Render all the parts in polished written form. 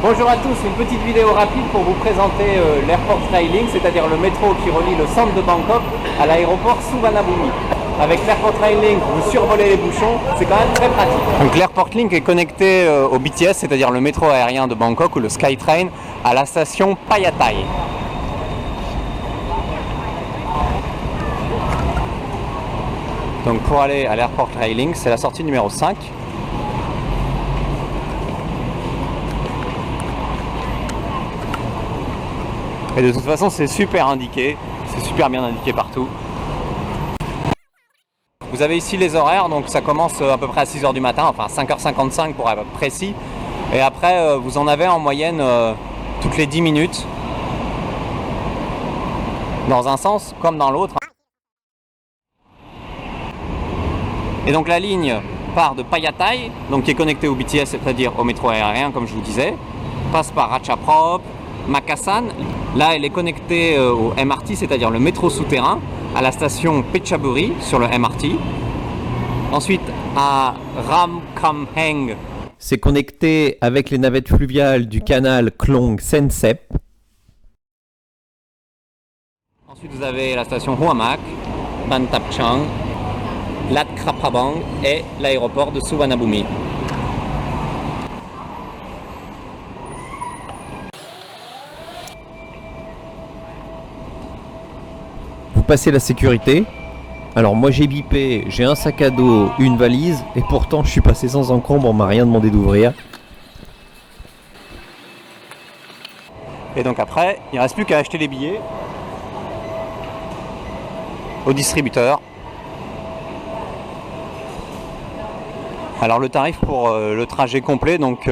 Bonjour à tous, une petite vidéo rapide pour vous présenter l'Airport Rail Link, c'est-à-dire le métro qui relie le centre de Bangkok à l'aéroport Suvarnabhumi. Avec l'Airport Rail Link, vous survolez les bouchons, c'est quand même très pratique. Donc l'Airport Link est connecté au BTS, c'est-à-dire le métro aérien de Bangkok ou le SkyTrain, à la station Phayatay. Donc pour aller à l'Airport Rail Link, c'est la sortie numéro 5. Et de toute façon, c'est super indiqué, c'est super bien indiqué partout. Vous avez ici les horaires, donc ça commence à peu près à 6h du matin, enfin 5h55 pour être précis. Et après, vous en avez en moyenne toutes les 10 minutes, dans un sens comme dans l'autre. Et donc la ligne part de Phayatay, donc qui est connectée au BTS, c'est-à-dire au métro aérien, comme je vous disais, passe par Ratchaprop, Makassan. Là, elle est connectée au MRT, c'est-à-dire le métro souterrain, à la station Phetchaburi sur le MRT. Ensuite, à Ramkhamhaeng, c'est connecté avec les navettes fluviales du canal Klong Sensep. Ensuite, vous avez la station Huamak, Ban Thap Chang, Lat Krapabang et l'aéroport de Suvarnabhumi. Vous passez la sécurité. Alors moi j'ai bipé, j'ai un sac à dos, une valise, et pourtant je suis passé sans encombre, on m'a rien demandé d'ouvrir. Et donc après, il ne reste plus qu'à acheter les billets au distributeur. Alors le tarif pour le trajet complet, donc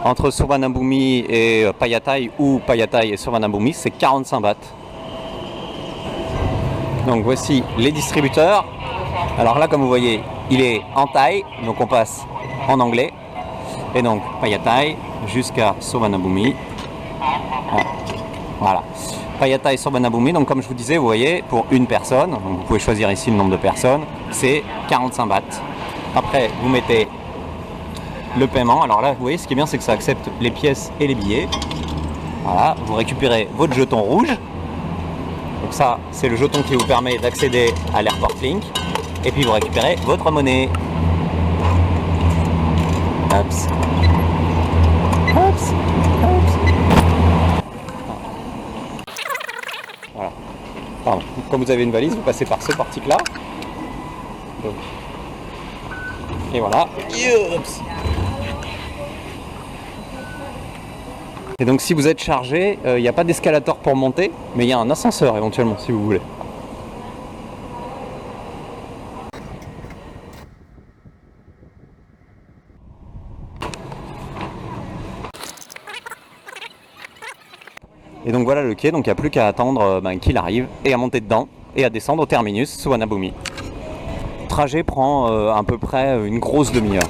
entre Suvarnabhumi et Phayatay ou Phayatay et Suvarnabhumi, c'est 45 bahts. Donc voici les distributeurs. Alors là, comme vous voyez, il est en thaï, donc on passe en anglais. Et donc Phayatay jusqu'à Suvarnabhumi. Voilà. Phayatay, Suvarnabhumi, donc comme je vous disais, vous voyez, pour une personne, donc vous pouvez choisir ici le nombre de personnes, c'est 45 bahts. Après, vous mettez le paiement. Alors là, vous voyez, ce qui est bien, c'est que ça accepte les pièces et les billets. Voilà, vous récupérez votre jeton rouge. Donc ça, c'est le jeton qui vous permet d'accéder à l'Airport Link. Et puis vous récupérez votre monnaie. Hops. Hops. Hops. Voilà. Pardon. Quand vous avez une valise, vous passez par ce portique-là. Donc. Et voilà. Yops. Et donc si vous êtes chargé, il n'y a pas d'escalator pour monter, mais il y a un ascenseur éventuellement si vous voulez. Et donc voilà le quai, donc il n'y a plus qu'à attendre qu'il arrive et à monter dedans et à descendre au terminus Suvarnabhumi. Le trajet prend à peu près une grosse demi-heure.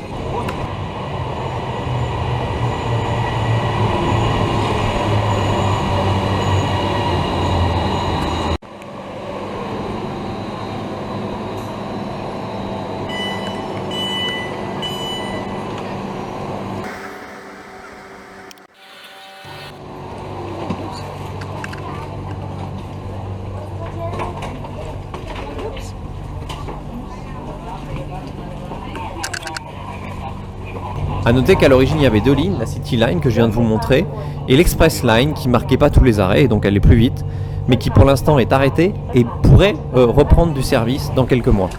A noter qu'à l'origine il y avait deux lignes, la City Line que je viens de vous montrer et l'Express Line qui marquait pas tous les arrêts et donc elle est plus vite, mais qui pour l'instant est arrêtée et pourrait reprendre du service dans quelques mois.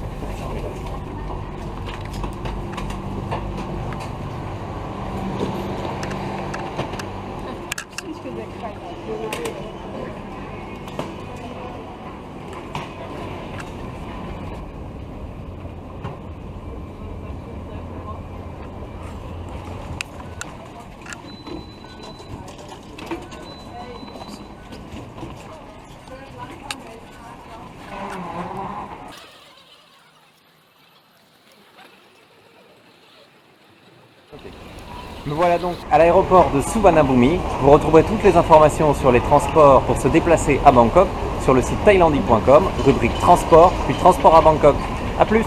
Nous voilà donc à l'aéroport de Suvarnabhumi. Vous retrouverez toutes les informations sur les transports pour se déplacer à Bangkok sur le site thailandic.com, rubrique transport, puis transport à Bangkok. A plus!